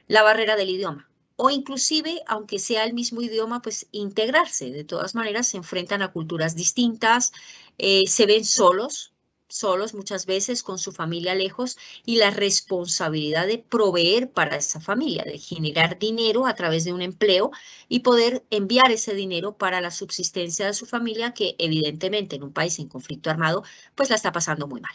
la barrera del idioma, o inclusive, aunque sea el mismo idioma, pues integrarse. De todas maneras, se enfrentan a culturas distintas, se ven solos muchas veces con su familia lejos y la responsabilidad de proveer para esa familia, de generar dinero a través de un empleo y poder enviar ese dinero para la subsistencia de su familia, que evidentemente en un país en conflicto armado, pues la está pasando muy mal.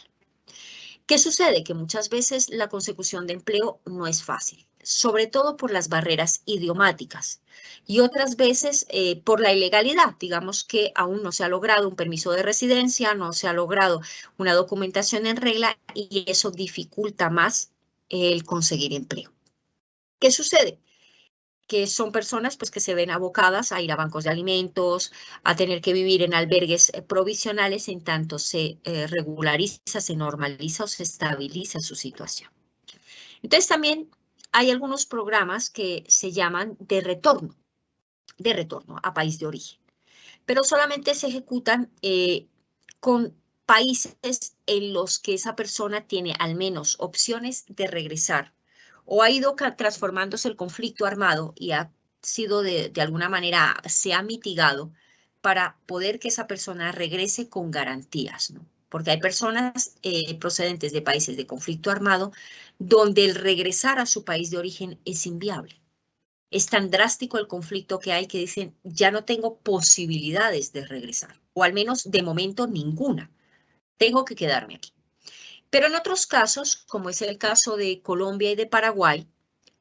¿Qué sucede? Que muchas veces la consecución de empleo no es fácil, sobre todo por las barreras idiomáticas y otras veces por la ilegalidad. Digamos que aún no se ha logrado un permiso de residencia, no se ha logrado una documentación en regla y eso dificulta más el conseguir empleo. ¿Qué sucede? Que son personas pues que se ven abocadas a ir a bancos de alimentos, a tener que vivir en albergues provisionales en tanto se regulariza, se normaliza o se estabiliza su situación. Entonces también hay algunos programas que se llaman de retorno a país de origen, pero solamente se ejecutan con países en los que esa persona tiene al menos opciones de regresar o ha ido transformándose el conflicto armado y ha sido de alguna manera, se ha mitigado para poder que esa persona regrese con garantías, ¿no? Porque hay personas procedentes de países de conflicto armado donde el regresar a su país de origen es inviable. Es tan drástico el conflicto que hay que dicen, ya no tengo posibilidades de regresar, o al menos de momento ninguna. Tengo que quedarme aquí. Pero en otros casos, como es el caso de Colombia y de Paraguay,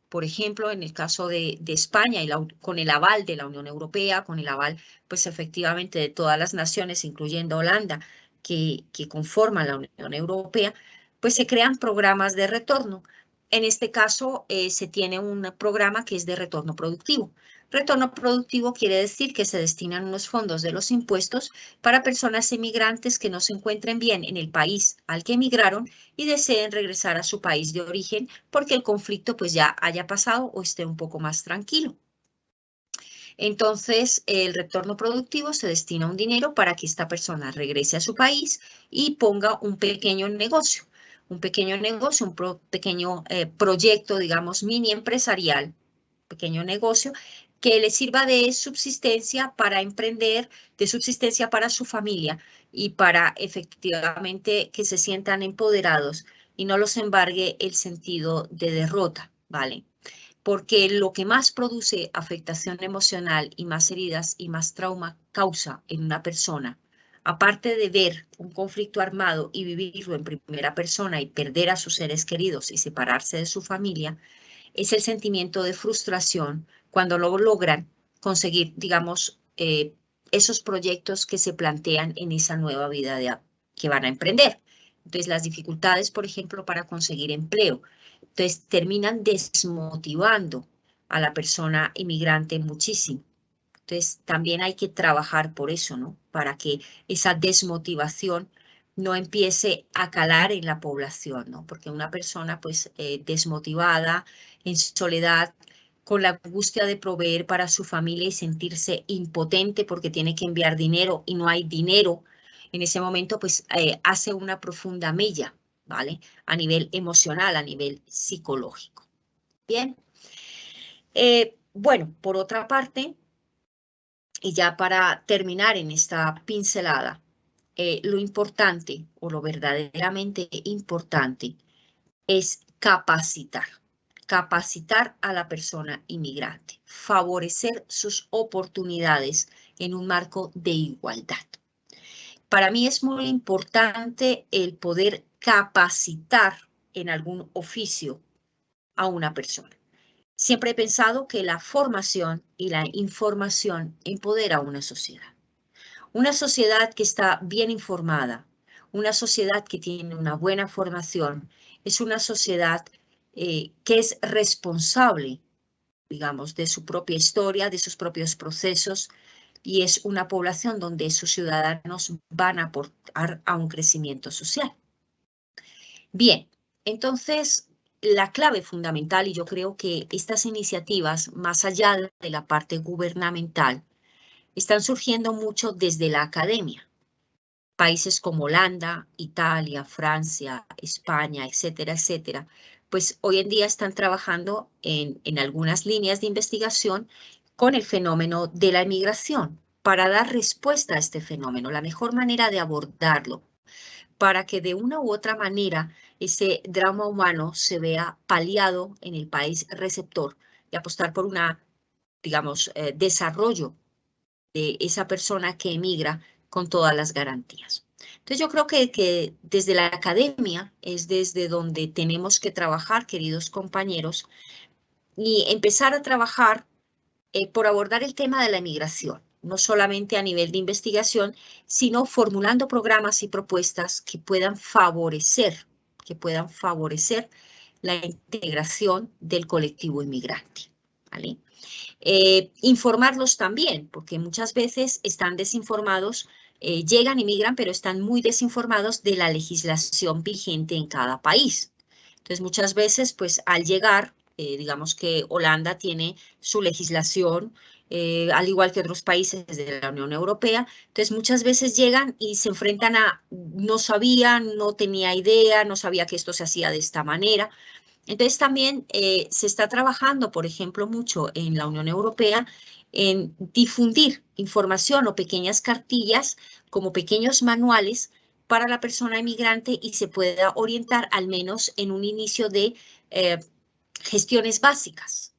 por ejemplo, en el caso de España, con el aval de la Unión Europea, con el aval, pues efectivamente de todas las naciones, incluyendo Holanda, que conforman la Unión Europea, pues se crean programas de retorno. En este caso, se tiene un programa que es de retorno productivo. Retorno productivo quiere decir que se destinan unos fondos de los impuestos para personas emigrantes que no se encuentren bien en el país al que emigraron y deseen regresar a su país de origen porque el conflicto pues ya haya pasado o esté un poco más tranquilo. Entonces, el retorno productivo se destina un dinero para que esta persona regrese a su país y ponga un pequeño negocio, un pequeño proyecto, digamos, mini empresarial, pequeño negocio, que le sirva de subsistencia para emprender, de subsistencia para su familia y para efectivamente que se sientan empoderados y no los embargue el sentido de derrota, ¿vale? Porque lo que más produce afectación emocional y más heridas y más trauma causa en una persona, aparte de ver un conflicto armado y vivirlo en primera persona y perder a sus seres queridos y separarse de su familia, es el sentimiento de frustración cuando lo logran conseguir, digamos, esos proyectos que se plantean en esa nueva vida que van a emprender. Entonces, las dificultades, por ejemplo, para conseguir empleo. Entonces, terminan desmotivando a la persona inmigrante muchísimo. Entonces, también hay que trabajar por eso, ¿no? Para que esa desmotivación no empiece a calar en la población, ¿no? Porque una persona, pues, desmotivada, en soledad, con la angustia de proveer para su familia y sentirse impotente porque tiene que enviar dinero y no hay dinero, en ese momento, pues, hace una profunda mella, ¿vale? A nivel emocional, a nivel psicológico. Bien. Bueno, por otra parte, y ya para terminar en esta pincelada, lo importante o lo verdaderamente importante es capacitar a la persona inmigrante, favorecer sus oportunidades en un marco de igualdad. Para mí es muy importante el poder capacitar en algún oficio a una persona. Siempre he pensado que la formación y la información empodera a una sociedad. Una sociedad que está bien informada, una sociedad que tiene una buena formación, es una sociedad que es responsable, digamos, de su propia historia, de sus propios procesos, y es una población donde sus ciudadanos van a aportar a un crecimiento social. Bien, entonces la clave fundamental, y yo creo que estas iniciativas, más allá de la parte gubernamental, están surgiendo mucho desde la academia. Países como Holanda, Italia, Francia, España, etcétera, etcétera, pues hoy en día están trabajando en algunas líneas de investigación con el fenómeno de la emigración para dar respuesta a este fenómeno, la mejor manera de abordarlo, para que de una u otra manera ese drama humano se vea paliado en el país receptor y apostar por una, digamos, desarrollo de esa persona que emigra con todas las garantías. Entonces yo creo que desde la academia es desde donde tenemos que trabajar, queridos compañeros, y empezar a trabajar por abordar el tema de la emigración, no solamente a nivel de investigación, sino formulando programas y propuestas que puedan favorecer la integración del colectivo inmigrante. ¿Vale? Informarlos también, porque muchas veces están desinformados, llegan y migran, pero están muy desinformados de la legislación vigente en cada país. Entonces, muchas veces, pues al llegar, digamos que Holanda tiene su legislación, al igual que otros países de la Unión Europea. Entonces, muchas veces llegan y se enfrentan a, no sabían, no tenía idea, no sabía que esto se hacía de esta manera. Entonces también se está trabajando, por ejemplo, mucho en la Unión Europea en difundir información o pequeñas cartillas como pequeños manuales para la persona inmigrante y se pueda orientar al menos en un inicio de eh, gestiones básicas,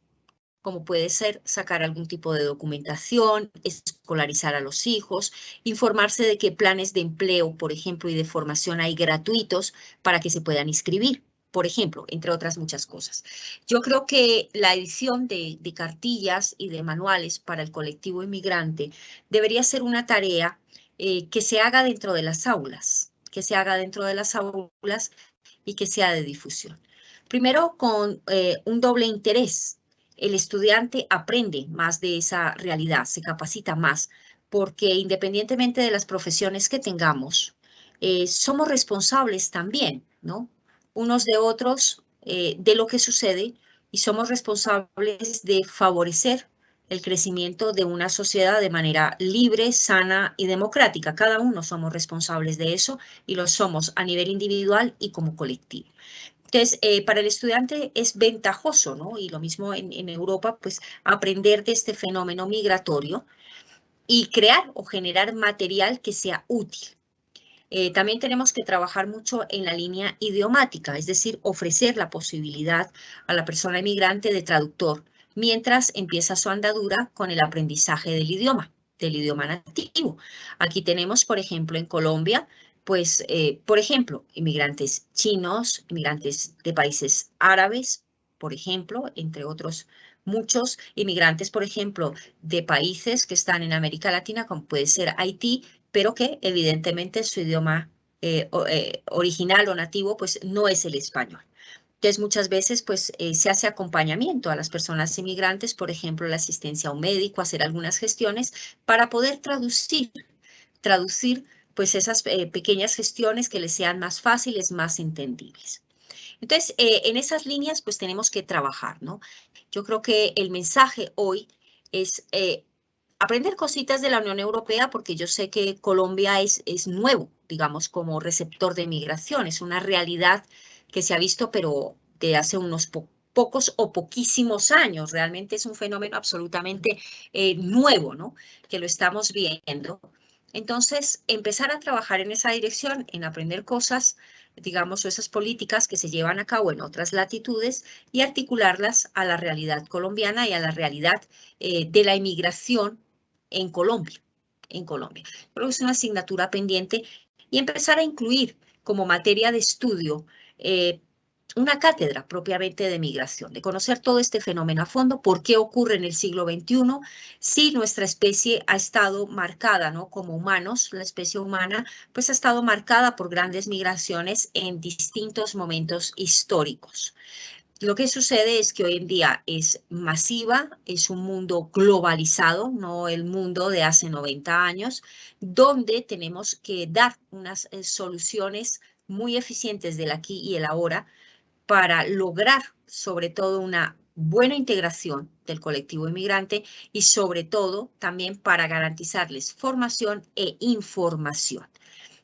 como puede ser sacar algún tipo de documentación, escolarizar a los hijos, informarse de qué planes de empleo, por ejemplo, y de formación hay gratuitos para que se puedan inscribir, por ejemplo, entre otras muchas cosas. Yo creo que la edición de cartillas y de manuales para el colectivo inmigrante debería ser una tarea que se haga dentro de las aulas, que se haga dentro de las aulas y que sea de difusión. Primero, con un doble interés. El estudiante aprende más de esa realidad, se capacita más, porque independientemente de las profesiones que tengamos, somos responsables también, ¿no? Unos de otros, de lo que sucede, y somos responsables de favorecer el crecimiento de una sociedad de manera libre, sana y democrática. Cada uno somos responsables de eso y lo somos a nivel individual y como colectivo. Entonces, para el estudiante es ventajoso, ¿no? Y lo mismo en Europa, pues aprender de este fenómeno migratorio y crear o generar material que sea útil. También tenemos que trabajar mucho en la línea idiomática, es decir, ofrecer la posibilidad a la persona inmigrante de traductor mientras empieza su andadura con el aprendizaje del idioma nativo. Aquí tenemos, por ejemplo, en Colombia, pues, por ejemplo, inmigrantes chinos, inmigrantes de países árabes, por ejemplo, entre otros muchos inmigrantes, por ejemplo, de países que están en América Latina, como puede ser Haití, pero que evidentemente su idioma original o nativo pues no es el español. Entonces muchas veces pues se hace acompañamiento a las personas inmigrantes, por ejemplo, la asistencia a un médico, hacer algunas gestiones para poder traducir pues esas pequeñas gestiones que les sean más fáciles, más entendibles. Entonces, en esas líneas pues tenemos que trabajar, ¿no? Yo creo que el mensaje hoy es aprender cositas de la Unión Europea, porque yo sé que Colombia es nuevo, digamos, como receptor de migración. Es una realidad que se ha visto, pero de hace unos pocos o poquísimos años. Realmente es un fenómeno absolutamente nuevo, ¿no? Que lo estamos viendo. Entonces, empezar a trabajar en esa dirección, en aprender cosas, digamos, o esas políticas que se llevan a cabo en otras latitudes y articularlas a la realidad colombiana y a la realidad de la inmigración en Colombia. En Colombia. Creo que es una asignatura pendiente y empezar a incluir como materia de estudio una cátedra propiamente de migración, de conocer todo este fenómeno a fondo, por qué ocurre en el siglo XXI, si nuestra especie ha estado marcada, ¿no? Como humanos, la especie humana, pues ha estado marcada por grandes migraciones en distintos momentos históricos. Lo que sucede es que hoy en día es masiva, es un mundo globalizado, no el mundo de hace 90 años, donde tenemos que dar unas soluciones muy eficientes del aquí y el ahora para lograr sobre todo una buena integración del colectivo inmigrante y sobre todo también para garantizarles formación e información.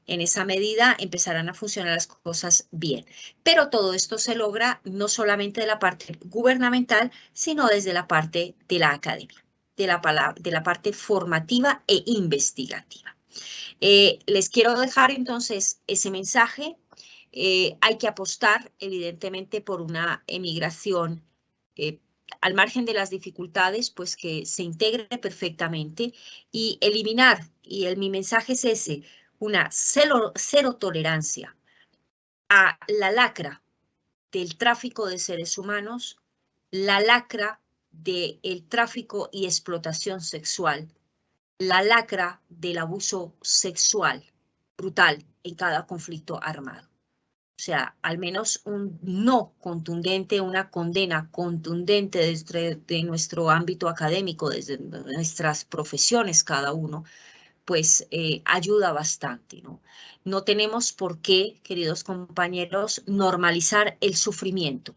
En esa medida empezarán a funcionar las cosas bien. Pero todo esto se logra no solamente de la parte gubernamental, sino desde la parte de la academia, de la parte formativa e investigativa. Les quiero dejar entonces ese mensaje. Hay que apostar, evidentemente, por una emigración al margen de las dificultades, pues que se integre perfectamente y eliminar, mi mensaje es ese, una cero tolerancia a la lacra del tráfico de seres humanos, la lacra del tráfico y explotación sexual, la lacra del abuso sexual brutal en cada conflicto armado. O sea, al menos un no contundente, una condena contundente desde de nuestro ámbito académico, desde nuestras profesiones cada uno, pues ayuda bastante, ¿no? No tenemos por qué, queridos compañeros, normalizar el sufrimiento.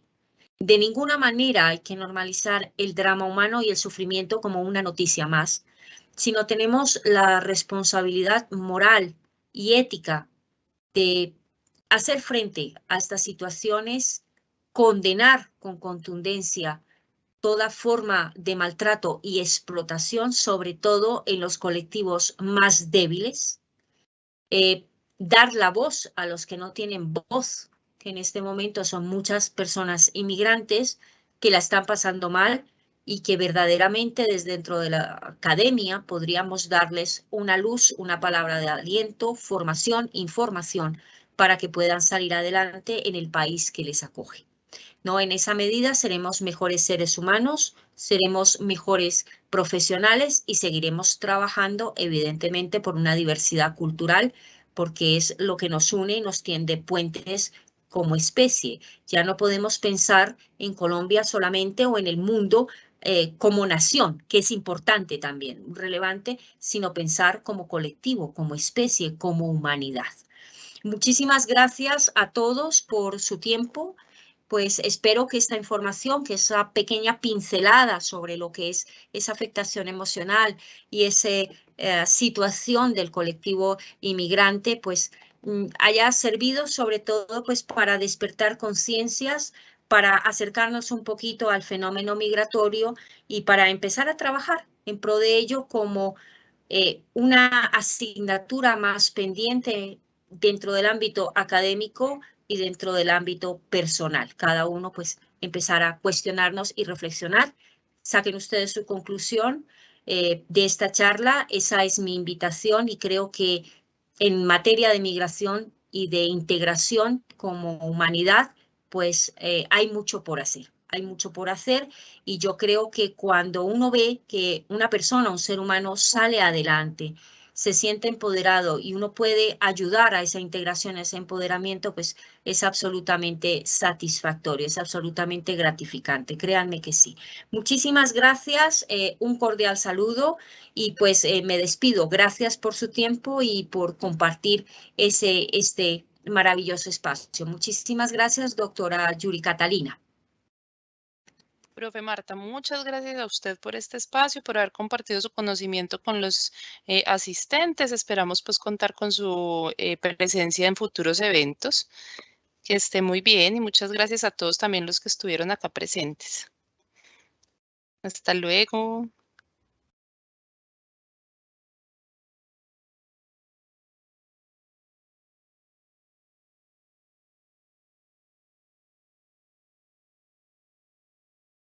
De ninguna manera hay que normalizar el drama humano y el sufrimiento como una noticia más, sino tenemos la responsabilidad moral y ética de hacer frente a estas situaciones, condenar con contundencia toda forma de maltrato y explotación, sobre todo en los colectivos más débiles, dar la voz a los que no tienen voz, que en este momento son muchas personas inmigrantes que la están pasando mal y que verdaderamente desde dentro de la academia podríamos darles una luz, una palabra de aliento, formación, información para que puedan salir adelante en el país que les acoge. ¿No? En esa medida seremos mejores seres humanos, seremos mejores profesionales y seguiremos trabajando evidentemente por una diversidad cultural porque es lo que nos une y nos tiende puentes como especie. Ya no podemos pensar en Colombia solamente o en el mundo como nación, que es importante también, relevante, sino pensar como colectivo, como especie, como humanidad. Muchísimas gracias a todos por su tiempo. Pues espero que esta información, que esa pequeña pincelada sobre lo que es esa afectación emocional y esa situación del colectivo inmigrante, pues haya servido sobre todo pues para despertar conciencias, para acercarnos un poquito al fenómeno migratorio y para empezar a trabajar en pro de ello como una asignatura más pendiente dentro del ámbito académico y dentro del ámbito personal. Cada uno pues empezar a cuestionarnos y reflexionar. Saquen ustedes su conclusión de esta charla. Esa es mi invitación y creo que en materia de migración y de integración como humanidad, pues hay mucho por hacer. Hay mucho por hacer y yo creo que cuando uno ve que una persona, un ser humano sale adelante, se siente empoderado y uno puede ayudar a esa integración, a ese empoderamiento, pues es absolutamente satisfactorio, es absolutamente gratificante, créanme que sí. Muchísimas gracias, un cordial saludo y pues me despido. Gracias por su tiempo y por compartir este maravilloso espacio. Muchísimas gracias, doctora Yuri Catalina. Profe Marta, muchas gracias a usted por este espacio, por haber compartido su conocimiento con los asistentes. Esperamos pues contar con su presencia en futuros eventos. Que esté muy bien y muchas gracias a todos también los que estuvieron acá presentes. Hasta luego.